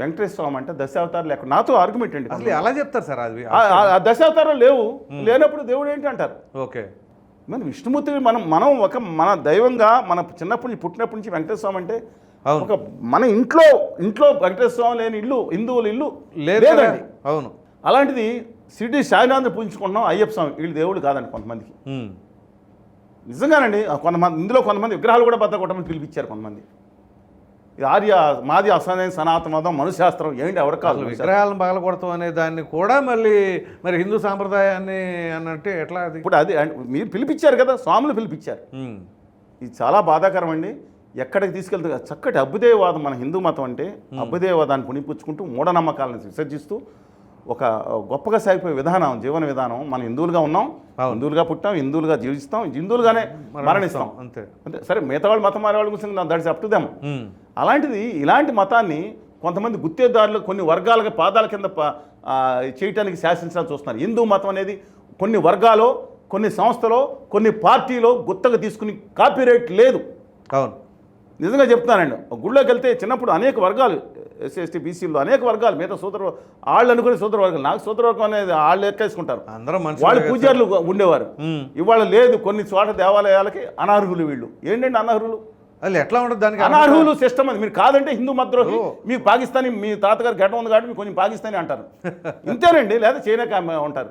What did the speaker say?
వెంకటేశ్వర స్వామి అంటే దశావతారాలు ఎక్కడ నాతో ఆర్గ్యుమెంట్ అండి. అసలు ఎలా చెప్తారు సార్ అది? ఆ దశావతారాలు లేవు, లేనప్పుడు దేవుడు ఏంటి అంటారు. ఓకే, మన విష్ణుమూర్తి మనం ఒక మన దైవంగా మన చిన్నప్పటి నుంచి పుట్టినప్పటి నుంచి వెంకటేశ్వర స్వామి అంటే ఒక మన ఇంట్లో వెంకటేశ్వర స్వామి లేని ఇల్లు హిందువుల ఇల్లు లేదండి. అవును. అలాంటిది షిరిడి సాయినాథ్ని పూజించుకుంటున్నాం, అయ్యప్ప స్వామి వీళ్ళు దేవుడు కాదండి కొంతమందికి. నిజంగానండి కొంతమంది ఇందులో కొంతమంది విగ్రహాలు కూడా బద్దకొట్టమని పిలిపించారు కొంతమంది. ఆర్య మాది అసలైన సనాతన మతం మనుశాస్త్రం ఏంటి ఎవరు కాదు. విగ్రహాలను పగలగొడతాం అనే దాన్ని కూడా మరి హిందూ సాంప్రదాయాన్ని అన్నట్టు ఎట్లా అది? ఇప్పుడు అది మీరు పిలిపించారు కదా, స్వాములు పిలిపించారు. ఇది చాలా బాధాకరం అండి. ఎక్కడికి తీసుకెళ్తే చక్కటి అభ్యుదయవాదం మన హిందూ మతం అంటే అభ్యుదయవాదాన్ని పుణిపుచ్చుకుంటూ మూఢనమ్మకాలను విసర్జిస్తూ ఒక గొప్పగా సాగిపోయే విధానం, జీవన విధానం. మనం హిందువులుగా ఉన్నాం, హిందువులుగా పుట్టాం, హిందువులుగా జీవిస్తాం, హిందువులుగానే మరణిస్తాం. అంతే. సరే మిగతా వాళ్ళు మతం మారే వాళ్ళ గురించి దట్స్ అప్ టు దెమ్. అలాంటిది ఇలాంటి మతాన్ని కొంతమంది గుత్తేదారులు కొన్ని వర్గాలకి పాదాల కింద చేయటానికి శాసించాలని చూస్తున్నారు. హిందూ మతం అనేది కొన్ని వర్గాలో, కొన్ని సంస్థలో, కొన్ని పార్టీలో గుత్తగా తీసుకుని కాపీరైట్ లేదు. అవును, నిజంగా చెప్తున్నానండి. గుళ్ళోకి వెళ్తే చిన్నప్పుడు అనేక వర్గాలు, ఎస్సీ ఎస్టీ బీసీలో అనేక వర్గాలు, మిగతా వాళ్ళు అనుకునే సోదర వర్గాలు, నాకు సోదర వర్గం అనేది వాళ్ళు ఎక్కేసుకుంటారు. వాళ్ళు పూజారులు ఉండేవారు. ఇవాళ లేదు. కొన్ని చోట దేవాలయాలకి అనర్హులు వీళ్ళు. ఏంటంటే అనర్హులు అది ఎట్లా ఉంటుంది? దానికి అనర్హులు సిస్టమ్ అది. మీరు కాదంటే హిందూ మద్రోహి, మీకు పాకిస్తానీ, మీ తాతగారు గడ్డ ఉంది కాబట్టి మీకు కొంచెం పాకిస్తానీ అంటారు. ఇంతేనండి. లేదా చైనా ఉంటారు.